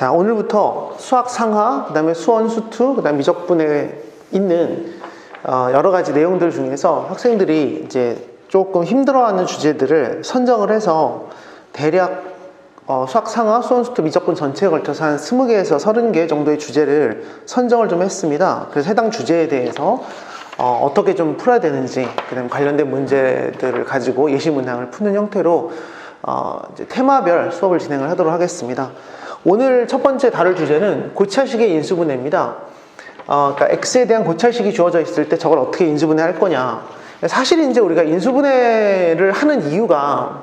자, 오늘부터 수학 상하, 그 다음에 수원, 수투, 그 다음에 미적분에 있는 여러 가지 내용들 중에서 학생들이 이제 조금 힘들어하는 주제들을 선정을 해서 대략 수학 상하, 수원, 수투, 미적분 전체에 걸쳐서 한 20개에서 30개 정도의 주제를 선정을 좀 했습니다. 그래서 해당 주제에 대해서 어떻게 좀 풀어야 되는지, 그다음 관련된 문제들을 가지고 예시 문항을 푸는 형태로 이제 테마별 수업을 진행을 하도록 하겠습니다. 오늘 첫 번째 다룰 주제는 고찰식의 인수분해입니다. 그러니까 x에 대한 고찰식이 주어져 있을 때 저걸 어떻게 인수분해 할 거냐. 사실 이제 우리가 인수분해를 하는 이유가,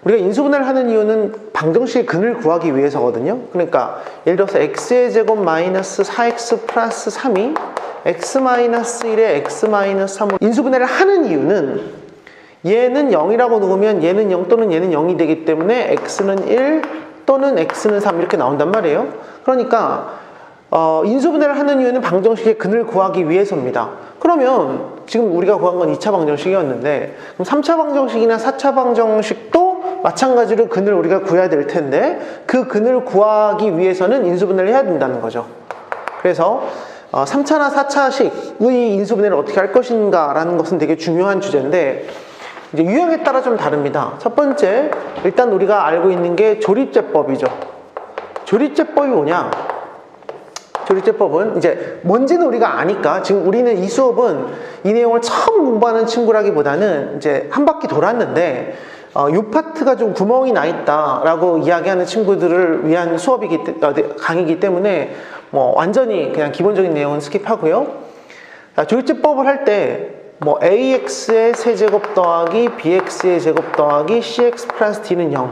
우리가 인수분해를 하는 이유는 방정식의 근을 구하기 위해서거든요. 그러니까 예를 들어서 x의 제곱 마이너스 4x 플러스 3이 x 마이너스 1에 x 마이너스 3으로 인수분해를 하는 이유는 얘는 0이라고 놓으면 얘는 0 또는 얘는 0이 되기 때문에 x는 1 또는 x는 3 이렇게 나온단 말이에요. 그러니까 인수분해를 하는 이유는 방정식의 근을 구하기 위해서입니다. 그러면 지금 우리가 구한 건 2차 방정식이었는데 그럼 3차 방정식이나 4차 방정식도 마찬가지로 근을 우리가 구해야 될 텐데 그 근을 구하기 위해서는 인수분해를 해야 된다는 거죠. 그래서 3차나 4차식의 인수분해를 어떻게 할 것인가 라는 것은 되게 중요한 주제인데 이제 유형에 따라 좀 다릅니다. 첫 번째, 일단 우리가 알고 있는 게 조립제법이죠. 조립제법이 뭐냐? 조립제법은 이제 뭔지는 우리가 아니까 지금 우리는 이 수업은 이 내용을 처음 공부하는 친구라기보다는 이제 한 바퀴 돌았는데 이 파트가 좀 구멍이 나 있다라고 이야기하는 친구들을 위한 강의이기 때문에 뭐 완전히 그냥 기본적인 내용은 스킵하고요. 조립제법을 할 때 뭐 ax의 세제곱 더하기 bx의 제곱 더하기 cx 플러스 d는 0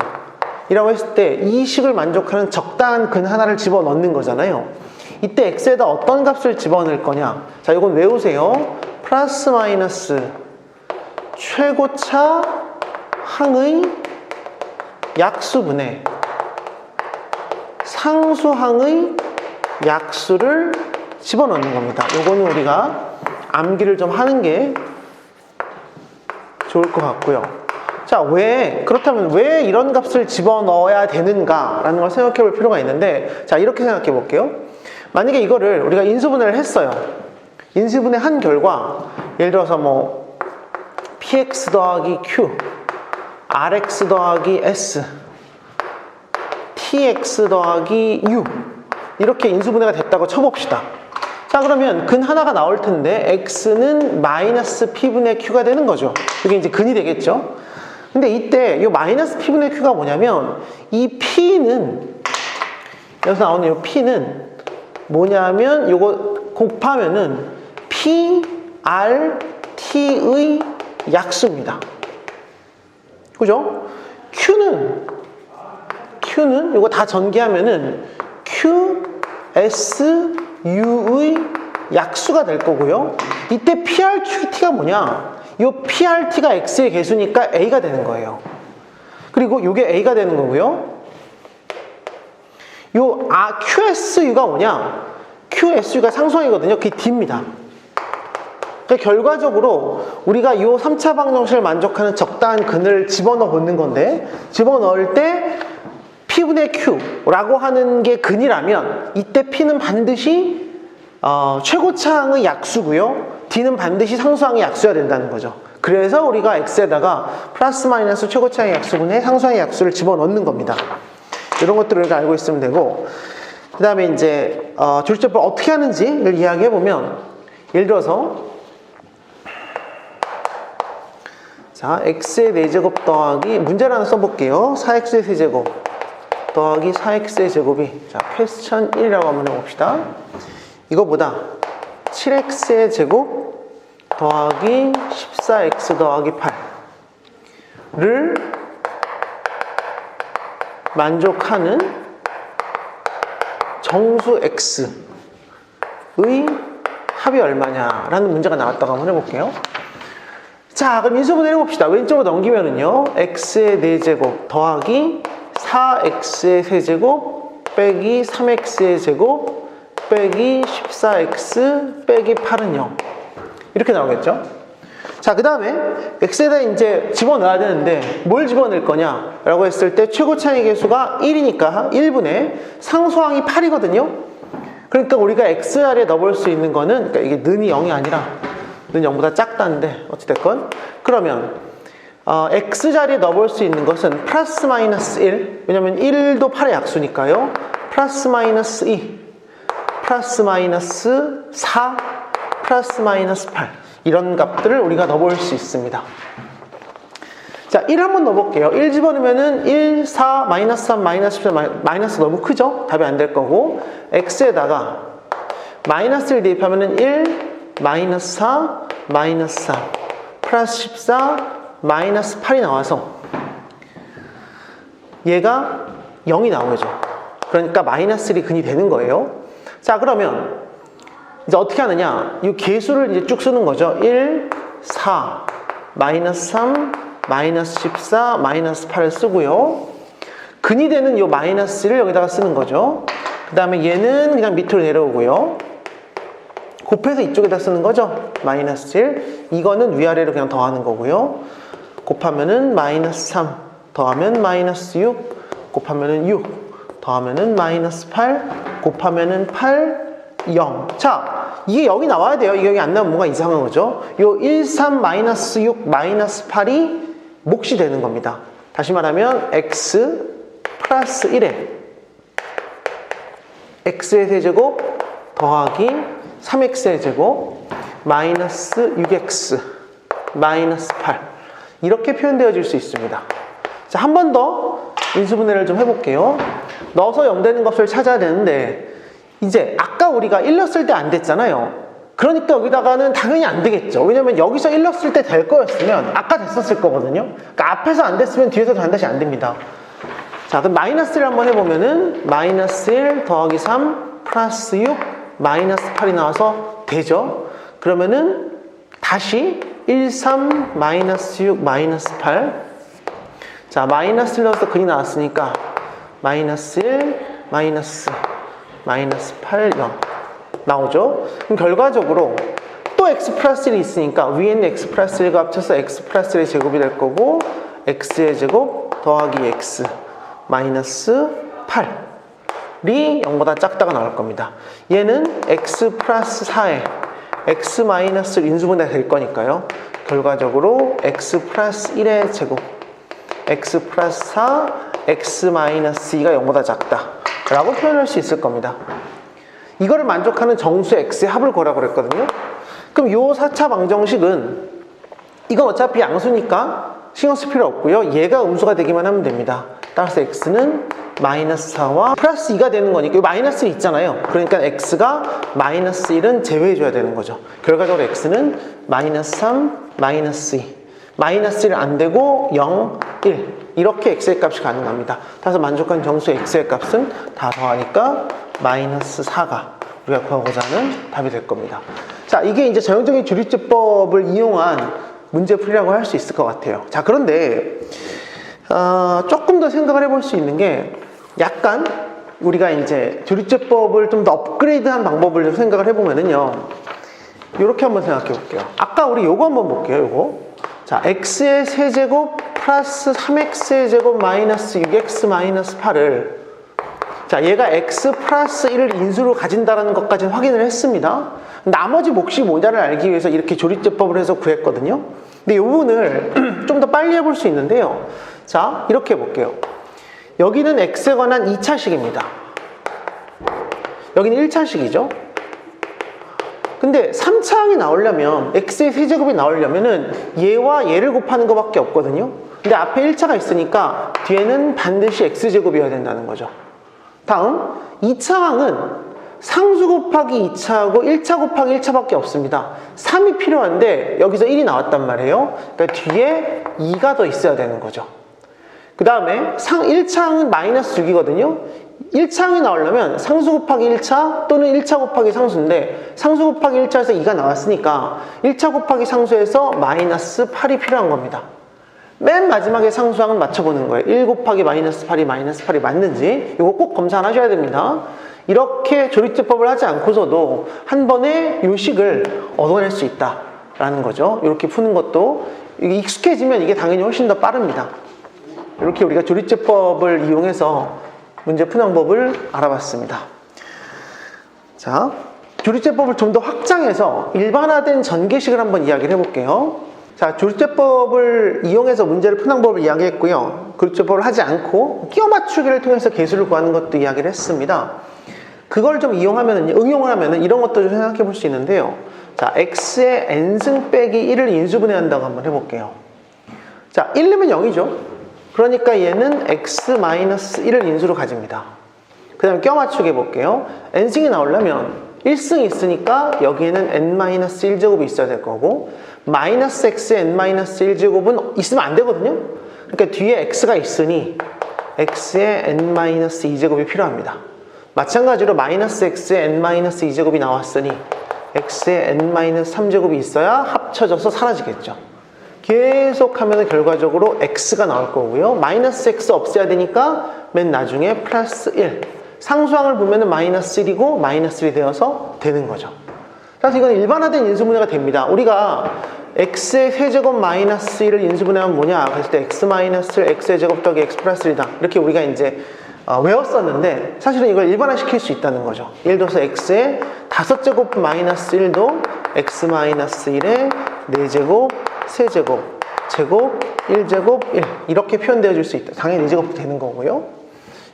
이라고 했을 때 이 식을 만족하는 적당한 근 하나를 집어넣는 거잖아요. 이때 x에다 어떤 값을 집어넣을 거냐. 자, 이건 외우세요. 플러스 마이너스 최고차 항의 약수분의 상수항의 약수를 집어넣는 겁니다. 요거는 우리가 암기를 좀 하는 게 좋을 것 같고요. 자, 그렇다면 왜 이런 값을 집어넣어야 되는가 라는 걸 생각해 볼 필요가 있는데, 자, 이렇게 생각해 볼게요. 만약에 이거를 우리가 인수분해를 했어요. 인수분해 한 결과 예를 들어서 뭐 px 더하기 q, rx 더하기 s, tx 더하기 u 이렇게 인수분해가 됐다고 쳐봅시다. 자, 그러면 근 하나가 나올 텐데 x는 마이너스 p분의 q가 되는 거죠. 이게 이제 근이 되겠죠. 근데 이때 이 마이너스 p분의 q가 뭐냐면 이 p는, 여기서 나오는 이 p는 뭐냐면 요거 곱하면은 p, r, t의 약수입니다. 그죠? q는 요거 다 전개하면은 q, s, u의 약수가 될 거고요. 이때 PRQT가 뭐냐? 이 PRT가 X의 개수니까 A가 되는 거예요. 그리고 이게 A가 되는 거고요. QSU가 뭐냐? QSU가 상수항이거든요. 그게 D입니다. 그러니까 결과적으로 우리가 이 3차 방정식을 만족하는 적당한 근을 집어넣어 보는 건데, 집어넣을 때 P분의 Q라고 하는 게 근이라면 이때 P는 반드시 최고차항의 약수고요. D는 반드시 상수항의 약수여야 된다는 거죠. 그래서 우리가 X에다가 플러스 마이너스 최고차항의 약수분의 상수항의 약수를 집어넣는 겁니다. 이런 것들을 우리가 알고 있으면 되고, 그 다음에 이제 조립제법을 어떻게 하는지를 이야기해 보면, 예를 들어서 자, x의 4제곱 더하기, 문제를 하나 써볼게요. 4x의 세제곱 더하기 4x의 제곱이, 자, 퀘스천 1이라고 한번 해봅시다. 이거보다 7x의 제곱 더하기 14x 더하기 8를 만족하는 정수 x의 합이 얼마냐라는 문제가 나왔다고 한번 해볼게요. 자, 그럼 인수분해 해봅시다. 왼쪽으로 넘기면은요, x의 4제곱 더하기 4x의 세제곱 빼기 3x의 제곱 빼기 14x 빼기 8은 0 이렇게 나오겠죠. 자, 그 다음에 x에다 이제 집어넣어야 되는데 뭘 집어넣을 거냐 라고 했을 때 최고 차이 계수가 1이니까 1분의 상수항이 8이거든요. 그러니까 우리가 x 자리에 넣어볼 수 있는 거는, 그러니까 이게 는이 0이 아니라 는 0보다 작다는데 어찌됐건, 그러면 x 자리에 넣어볼 수 있는 것은 플러스 마이너스 1, 왜냐면 1도 8의 약수니까요. 플러스 마이너스 2, 플러스 마이너스 4, 플러스 마이너스 8, 이런 값들을 우리가 넣어볼 수 있습니다. 자, 1 한번 넣어볼게요. 1 집어넣으면은 1, 4, 마이너스 3, 마이너스 10, 마이너스 너무 크죠? 답이 안 될 거고, x에다가 마이너스를 대입하면은 1, 마이너스 4, 마이너스 3, 플러스 14, 마이너스 8이 나와서 얘가 0이 나오죠. 그러니까 마이너스 1이 근이 되는 거예요. 자, 그러면 이제 어떻게 하느냐? 이 계수를 이제 쭉 쓰는 거죠. 1, 4, 마이너스 3, 마이너스 14, 마이너스 8을 쓰고요. 근이 되는 이 마이너스 1을 여기다가 쓰는 거죠. 그 다음에 얘는 그냥 밑으로 내려오고요. 곱해서 이쪽에다 쓰는 거죠. 마이너스 1. 이거는 위아래로 그냥 더하는 거고요. 곱하면은 마이너스 3, 더하면 마이너스 6, 곱하면은 6, 더하면은 마이너스 8, 곱하면은 8, 0. 자, 이게 0이 나와야 돼요. 이게 0이 안 나오면 뭔가 이상한 거죠. 요 1, 3, 마이너스 6, 마이너스 8이 몫이 되는 겁니다. 다시 말하면 x 플러스 1에 x의 세제곱 더하기 3x의 제곱 마이너스 6x 마이너스 8, 이렇게 표현되어질 수 있습니다. 자, 한 번 더 인수분해를 좀 해볼게요. 넣어서 0 되는 값을 찾아야 되는데, 이제 아까 우리가 1 넣었을 때 안 됐잖아요. 그러니까 여기다가는 당연히 안 되겠죠. 왜냐면 여기서 1 넣었을 때 될 거였으면 아까 됐었을 거거든요. 그러니까 앞에서 안 됐으면 뒤에서도 반드시 안 됩니다. 자, 그럼 마이너스 1 한번 해보면은 마이너스 1 더하기 3 플러스 6 마이너스 8이 나와서 되죠. 그러면은 다시 1, 3, 마이너스 6, 마이너스 8. 자, 마이너스 1 넣어서 근이 나왔으니까 마이너스 1, 마이너스 8, 0 나오죠. 그럼 결과적으로 또 x 플러스 1이 있으니까 위에 있는 x 플러스 1과 합쳐서 x 플러스 1의 제곱이 될 거고, x의 제곱 더하기 x 마이너스 8이 0보다 작다가 나올 겁니다. 얘는 x 플러스 4에 x 마이너스 인수분해 될 거니까요. 결과적으로 x 플러스 1의 제곱 x 플러스 4, x 마이너스 2가 0보다 작다 라고 표현할 수 있을 겁니다. 이거를 만족하는 정수 x의 합을 구하라고 그랬거든요. 그럼 요 4차 방정식은, 이건 어차피 양수니까 신경 쓸 필요 없고요. 얘가 음수가 되기만 하면 됩니다. 따라서 x는 마이너스 4와 플러스 2가 되는 거니까, 이 마이너스 1 있잖아요. 그러니까 x가 마이너스 1은 제외해줘야 되는 거죠. 결과적으로 x는 마이너스 3, 마이너스 2, 마이너스 1 안 되고 0, 1, 이렇게 x의 값이 가능합니다. 따라서 만족한 정수 x의 값은 다 더하니까 마이너스 4가 우리가 구하고자 하는 답이 될 겁니다. 자, 이게 이제 전형적인 조립제법을 이용한 문제풀이라고 할 수 있을 것 같아요. 자, 그런데 조금 더 생각을 해볼 수 있는 게, 약간 우리가 이제 조립제법을 좀 더 업그레이드한 방법을 좀 생각을 해보면은요, 이렇게 한번 생각해 볼게요. 아까 우리 요거 한번 볼게요. 요거. 자, x의 세제곱 플러스 3x의 제곱 마이너스 6x 마이너스 8을, 자, 얘가 x 플러스 1을 인수로 가진다는 것까지는 확인을 했습니다. 나머지 몫이 뭐냐를 알기 위해서 이렇게 조립제법을 해서 구했거든요. 근데 이 부분을 좀 더 빨리 해볼 수 있는데요. 자, 이렇게 해볼게요. 여기는 x에 관한 2차식입니다. 여기는 1차식이죠. 근데 3차항이 나오려면, x의 세제곱이 나오려면은 얘와 얘를 곱하는 것밖에 없거든요. 근데 앞에 1차가 있으니까 뒤에는 반드시 x제곱이어야 된다는 거죠. 다음 2차항은 상수 곱하기 2차하고 1차 곱하기 1차밖에 없습니다. 3이 필요한데 여기서 1이 나왔단 말이에요. 그러니까 뒤에 2가 더 있어야 되는 거죠. 그 다음에 1차항은 마이너스 6이거든요. 1차항이 나오려면 상수 곱하기 1차 또는 1차 곱하기 상수인데, 상수 곱하기 1차에서 2가 나왔으니까 1차 곱하기 상수에서 마이너스 8이 필요한 겁니다. 맨 마지막에 상수항은 맞춰보는 거예요. 1 곱하기 마이너스 8이 마이너스 8이 맞는지 이거 꼭 검사하셔야 됩니다. 이렇게 조립제법을 하지 않고서도 한 번에 요식을 얻어낼 수 있다 라는 거죠. 이렇게 푸는 것도 이게 익숙해지면 이게 당연히 훨씬 더 빠릅니다. 이렇게 우리가 조리제법을 이용해서 문제 푸는 방법을 알아봤습니다. 자, 조리제법을 좀 더 확장해서 일반화된 전개식을 한번 이야기를 해볼게요. 자, 조리제법을 이용해서 문제를 푸는 방법을 이야기했고요. 조리제법을 하지 않고 끼워 맞추기를 통해서 개수를 구하는 것도 이야기를 했습니다. 그걸 좀 응용을 하면은 이런 것도 좀 생각해 볼 수 있는데요. 자, x의 n승 빼기 1을 인수분해한다고 한번 해볼게요. 자, 1이면 0이죠. 그러니까 얘는 x-1을 인수로 가집니다. 그 다음에 껴 맞추기 해볼게요. n승이 나오려면 1승이 있으니까 여기에는 n-1제곱이 있어야 될 거고 마이너스 x의 n-1제곱은 있으면 안 되거든요. 그러니까 뒤에 x가 있으니 x의 n-2제곱이 필요합니다. 마찬가지로 마이너스 x의 n-2제곱이 나왔으니 x의 n-3제곱이 있어야 합쳐져서 사라지겠죠. 계속 하면 결과적으로 x가 나올 거고요. 마이너스 x 없애야 되니까 맨 나중에 플러스 1. 상수항을 보면 마이너스 1이고 마이너스 1이 되어서 되는 거죠. 그래서 이건 일반화된 인수분해가 됩니다. 우리가 x의 세제곱 마이너스 1을 인수분해하면 뭐냐? 그랬을 때 x 마이너스 1 x의 제곱 더하기 x 플러스 1이다. 이렇게 우리가 이제 외웠었는데 사실은 이걸 일반화시킬 수 있다는 거죠. 예를 들어서 x의 5제곱 마이너스 1도 x 마이너스 1의 4제곱, 세제곱, 제곱, 1제곱, 1 이렇게 표현되어질 수 있다. 당연히 2제곱도 되는 거고요.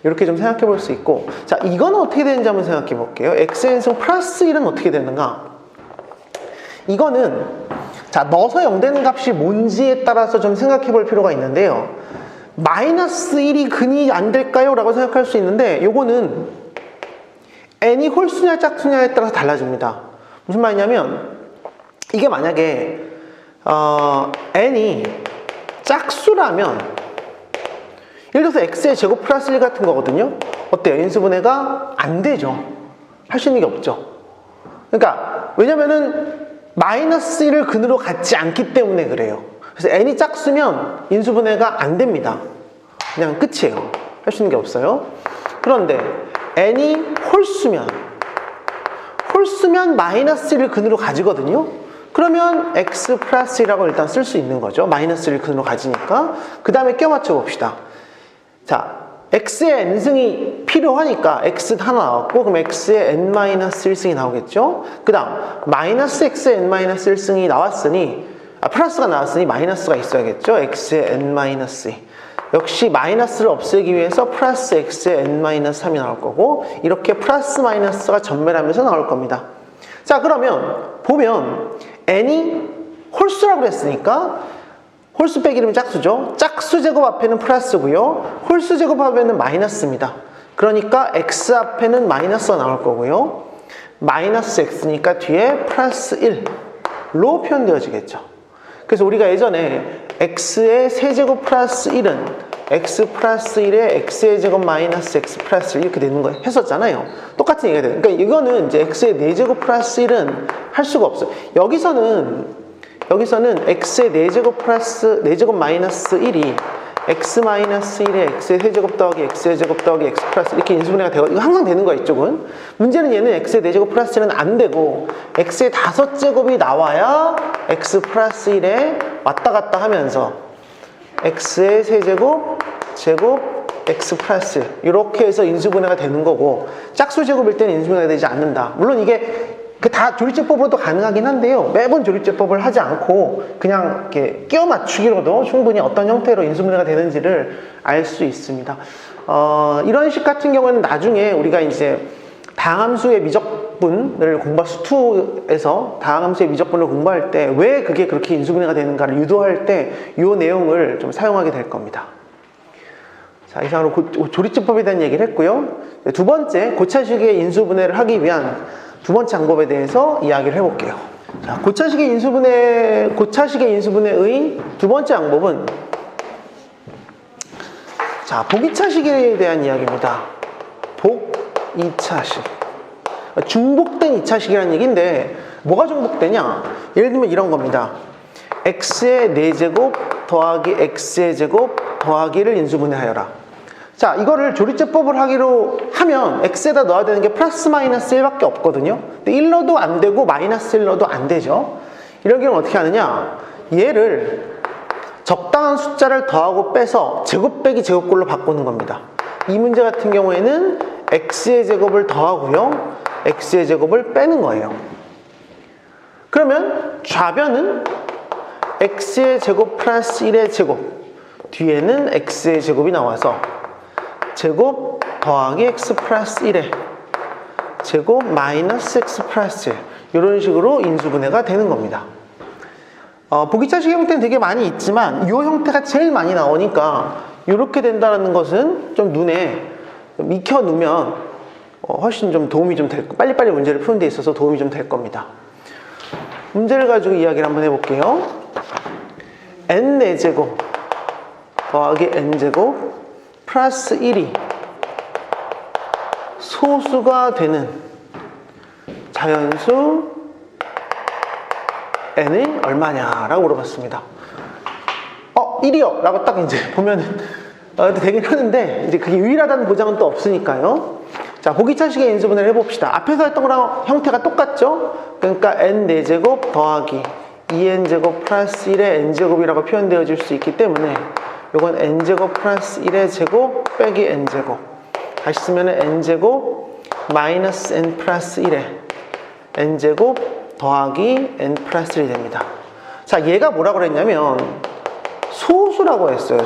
이렇게 좀 생각해 볼 수 있고, 자, 이거는 어떻게 되는지 한번 생각해 볼게요. xn승 플러스 1은 어떻게 되는가? 이거는 자, 넣어서 0 되는 값이 뭔지에 따라서 좀 생각해 볼 필요가 있는데요. 마이너스 1이 근이 안 될까요? 라고 생각할 수 있는데 요거는 n이 홀수냐 짝수냐에 따라서 달라집니다. 무슨 말이냐면 이게 만약에 n이 짝수라면 예를 들어서 x의 제곱 플러스 1 같은 거거든요. 어때요? 인수분해가 안 되죠. 할 수 있는 게 없죠. 그러니까 왜냐면은 마이너스 1을 근으로 갖지 않기 때문에 그래요. 그래서 n이 짝수면 인수분해가 안 됩니다. 그냥 끝이에요. 할 수 있는 게 없어요. 그런데 n이 홀수면 마이너스 1을 근으로 가지거든요. 그러면 x 플러스 1이라고 일단 쓸 수 있는 거죠. 마이너스 1을 근으로 가지니까. 그 다음에 껴 맞춰 봅시다. 자, x의 n승이 필요하니까 x 하나 나왔고 그럼 x의 n-1승이 나오겠죠. 그 다음 마이너스 x의 n-1승이 나왔으니 플러스가 나왔으니 마이너스가 있어야겠죠. x의 n-2 역시 마이너스를 없애기 위해서 플러스 x의 n-3이 나올 거고 이렇게 플러스 마이너스가 전멸하면서 나올 겁니다. 자, 그러면 보면 n이 홀수라고 그랬으니까 홀수 빼기 이러면 짝수죠. 짝수 제곱 앞에는 플러스고요. 홀수 제곱 앞에는 마이너스입니다. 그러니까 x 앞에는 마이너스가 나올 거고요. 마이너스 x니까 뒤에 플러스 1로 표현되어지겠죠. 그래서 우리가 예전에 x의 세제곱 플러스 1은 x 플러스 1에 x의 제곱 마이너스 x 플러스 1 이렇게 되는 거 했었잖아요. 똑같은 얘기가 돼요. 그러니까 이거는 이제 x의 4제곱 플러스 1은 할 수가 없어요. 여기서는 x의 4제곱 플러스 4제곱 마이너스 1이 x 마이너스 1에 x의 세제곱 더하기 x의 제곱 더하기 x 플러스 이렇게 인수분해가 되고 이거 항상 되는 거야 이쪽은. 문제는 얘는 x의 4제곱 플러스 1은 안 되고 x의 5제곱이 나와야 x 플러스 1에 왔다 갔다 하면서 x의 세제곱 제곱 x 플러스 1 이렇게 해서 인수분해가 되는 거고 짝수 제곱일 때는 인수분해가 되지 않는다. 물론 이게 다 조리제법으로도 가능하긴 한데요. 매번 조리제법을 하지 않고 그냥 이렇게 끼워 맞추기로도 충분히 어떤 형태로 인수분해가 되는지를 알 수 있습니다. 이런 식 같은 경우는 나중에 우리가 이제 다항함수의 미적분을 공부할 수투에서 다항함수의 미적분을 공부할 때 왜 그게 그렇게 인수분해가 되는가를 유도할 때 이 내용을 좀 사용하게 될 겁니다. 자, 이상으로 조리제법에 대한 얘기를 했고요. 두 번째, 고차식의 인수분해를 하기 위한 두 번째 방법에 대해서 이야기를 해볼게요. 자, 고차식의 인수분해의 두 번째 방법은 자, 복이차식에 대한 이야기입니다. 복이차식. 중복된 2차식이라는 얘기인데 뭐가 중복되냐? 예를 들면 이런 겁니다. x의 4제곱 더하기 x의 제곱 더하기를 인수분해하여라. 자, 이거를 조리제법을 하기로 하면 x에다 넣어야 되는 게 플러스 마이너스 1밖에 없거든요. 근데 1 넣어도 안 되고 마이너스 1 넣어도 안 되죠. 이런 경우는 어떻게 하느냐, 얘를 적당한 숫자를 더하고 빼서 제곱 빼기 제곱꼴로 바꾸는 겁니다. 이 문제 같은 경우에는 x의 제곱을 더하고요, x의 제곱을 빼는 거예요. 그러면 좌변은 x의 제곱 플러스 1의 제곱, 뒤에는 x의 제곱이 나와서 제곱 더하기 x 플러스 1의 제곱 마이너스 x 플러스 1, 이런 식으로 인수분해가 되는 겁니다. 보기차식 형태는 되게 많이 있지만 이 형태가 제일 많이 나오니까 이렇게 된다는 것은 좀 눈에 익혀 놓으면 훨씬 좀 도움이 좀 될, 빨리빨리 문제를 푸는 데 있어서 도움이 좀 될 겁니다. 문제를 가지고 이야기를 한번 해볼게요. n 4제곱 더하기 n제곱 플러스 1이 소수가 되는 자연수 n이 얼마냐라고 물어봤습니다. 1이요 라고 딱 이제 보면은 되긴 하는데, 이제 그게 유일하다는 보장은 또 없으니까요. 자, 보기차식의 인수분해를 해봅시다. 앞에서 했던 거랑 형태가 똑같죠? 그러니까 n 4제곱 더하기 2n제곱 플러스 1의 n제곱이라고 표현되어질 수 있기 때문에 이건 n제곱 플러스 1의 제곱 빼기 n제곱, 다시 쓰면 n제곱 마이너스 n 플러스 1의 n제곱 더하기 n 플러스 1이 됩니다. 자, 얘가 뭐라고 그랬냐면 소수라고 했어요.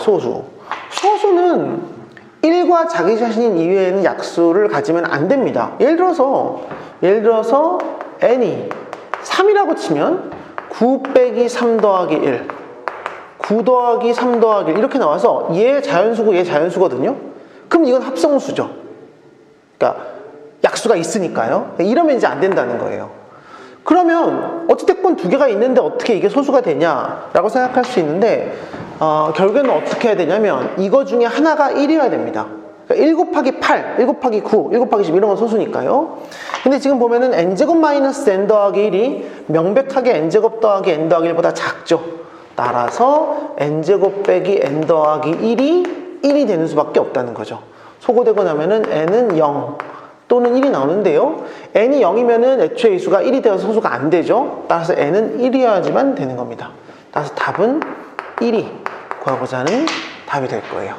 소수는 1과 자기 자신인 이외에는 약수를 가지면 안 됩니다. 예를 들어서 n이 3이라고 치면 9 빼기 3 더하기 1, 9 더하기 3 더하기 1 이렇게 나와서 얘 자연수고 얘 자연수거든요. 그럼 이건 합성수죠. 그러니까 약수가 있으니까요. 이러면 이제 안 된다는 거예요. 그러면 어찌됐건 두 개가 있는데 어떻게 이게 소수가 되냐라고 생각할 수 있는데, 결국에는 어떻게 해야 되냐면 이거 중에 하나가 1이어야 됩니다. 그러니까 1 곱하기 8, 1 곱하기 9, 1 곱하기 10 이런 건 소수니까요. 근데 지금 보면은 n제곱 마이너스 n 더하기 1이 명백하게 n제곱 더하기 n 더하기 1보다 작죠. 따라서 n제곱 빼기 n 더하기 1이 되는 수밖에 없다는 거죠. 소거되고 나면은 n은 0 또는 1이 나오는데요. n이 0이면은 애초에 이 수가 1이 되어서 소수가 안 되죠. 따라서 n은 1이어야지만 되는 겁니다. 따라서 답은 1이 구하고자 하는 답이 될 거예요.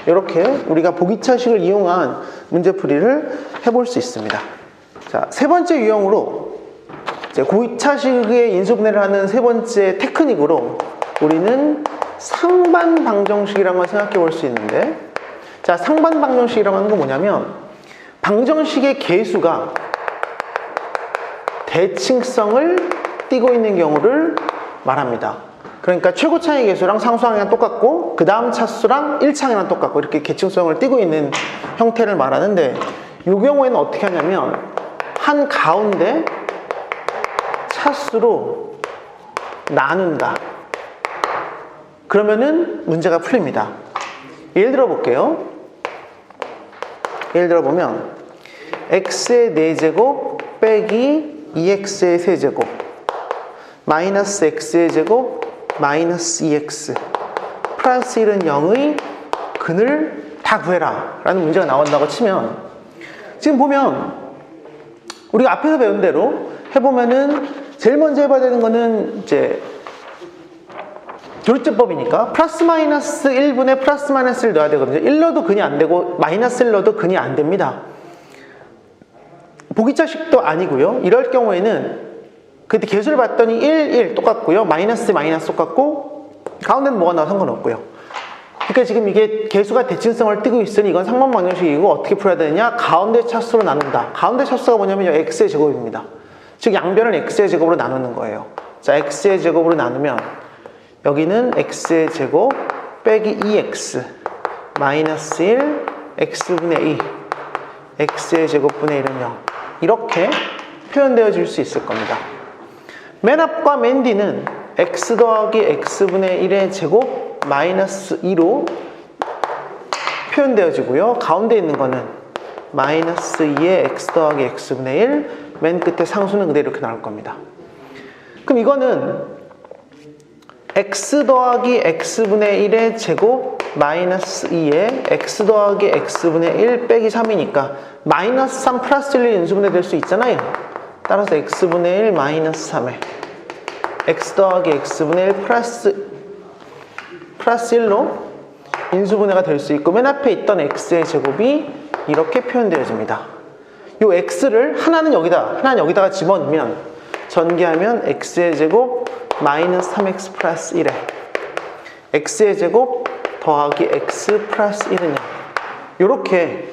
이렇게 우리가 보기차식을 이용한 문제풀이를 해볼 수 있습니다. 자, 세 번째 유형으로, 이제 보기차식의 인수분해를 하는 세 번째 테크닉으로 우리는 상반방정식이라는 걸 생각해 볼 수 있는데, 자, 상반방정식이라고 하는 건 뭐냐면 방정식의 계수가 대칭성을 띠고 있는 경우를 말합니다. 그러니까 최고차의 계수랑 상수항이랑 똑같고 그 다음 차수랑 1차항이랑 똑같고 이렇게 대칭성을 띠고 있는 형태를 말하는데, 이 경우에는 어떻게 하냐면 한 가운데 차수로 나눈다. 그러면은 문제가 풀립니다. 예를 들어 볼게요. 예를 들어 보면 x의 4제곱 빼기 2x의 세제곱 마이너스 x의 제곱 마이너스 2x 플러스 1은 0의 근을 다 구해라 라는 문제가 나온다고 치면, 지금 보면 우리가 앞에서 배운 대로 해보면은 제일 먼저 해봐야 되는 거는 이제 교리제법이니까 플러스 마이너스 1분의 플러스 마이너스 1 넣어야 되거든요. 1 넣어도 근이 안 되고 마이너스 1 넣어도 근이 안 됩니다. 보기차식도 아니고요. 이럴 경우에는 그때 계수를 봤더니 1 똑같고요. 마이너스 똑같고 가운데는 뭐가 나와 상관없고요. 그러니까 지금 이게 계수가 대칭성을 띠고 있으니 이건 상반방정식이고 어떻게 풀어야 되느냐? 가운데 차수로 나눈다. 가운데 차수가 뭐냐면 x의 제곱입니다. 즉 양변을 x의 제곱으로 나누는 거예요. 자, x의 제곱으로 나누면 여기는 x의 제곱 빼기 2x 마이너스 1 x분의 2 x의 제곱분의 1은 0 이렇게 표현되어질 수 있을 겁니다. 맨 앞과 맨 뒤는 x 더하기 x분의 1의 제곱 마이너스 2로 표현되어지고요. 가운데 있는 거는 마이너스 2의 x 더하기 x분의 1, 맨 끝에 상수는 그대로 이렇게 나올 겁니다. 그럼 이거는 x 더하기 x분의 1의 제곱 마이너스 2의 x 더하기 x분의 1 빼기 3이니까 마이너스 3 플러스 1이 인수분해 될 수 있잖아요. 따라서 x분의 1 마이너스 3의 x 더하기 x분의 1 플러스 1로 인수분해가 될 수 있고, 맨 앞에 있던 x의 제곱이 이렇게 표현되어집니다. 요 x를 하나는 여기다가 집어넣으면 전개하면 x의 제곱 마이너스 3x 플러스 1에 x의 제곱 더하기 x 플러스 1은 0. 요렇게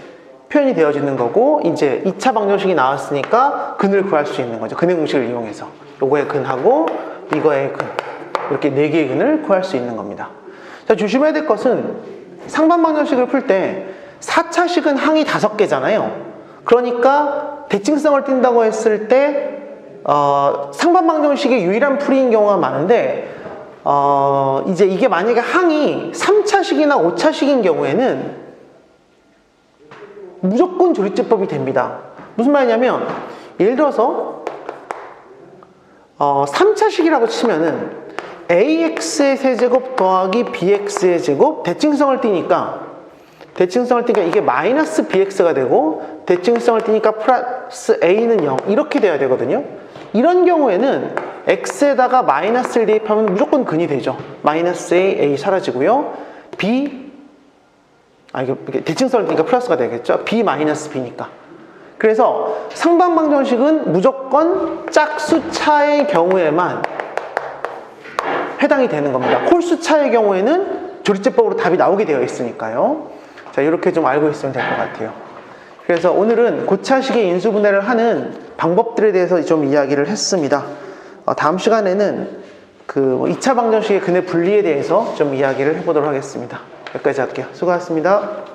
표현이 되어지는 거고, 이제 2차 방정식이 나왔으니까 근을 구할 수 있는 거죠. 근의 공식을 이용해서 요거의 근하고 이거의 근, 이렇게 4개의 근을 구할 수 있는 겁니다. 자, 조심해야 될 것은 상반 방정식을 풀 때 4차식은 항이 5개잖아요. 그러니까 대칭성을 띈다고 했을 때 상반 방정식의 유일한 풀이인 경우가 많은데, 이제 이게 만약에 항이 3차식이나 5차식인 경우에는 무조건 조리제법이 됩니다. 무슨 말이냐면, 예를 들어서 3차식이라고 치면은 ax의 세제곱 더하기 bx의 제곱, 대칭성을 띄니까 이게 마이너스 bx가 되고, 대칭성을 띄니까 플러스 a는 0 이렇게 돼야 되거든요. 이런 경우에는 x에다가 마이너스를 대입하면 무조건 근이 되죠. 마이너스 a 사라지고요. 이게 대칭성을 띄니까 플러스가 되겠죠. b 마이너스 b니까. 그래서 상반방정식은 무조건 짝수차의 경우에만 해당이 되는 겁니다. 홀수차의 경우에는 조리제법으로 답이 나오게 되어 있으니까요. 자, 이렇게 좀 알고 있으면 될 것 같아요. 그래서 오늘은 고차식의 인수분해를 하는 방법들에 대해서 좀 이야기를 했습니다. 다음 시간에는 2차 방정식의 근의 분리에 대해서 좀 이야기를 해보도록 하겠습니다. 여기까지 할게요. 수고하셨습니다.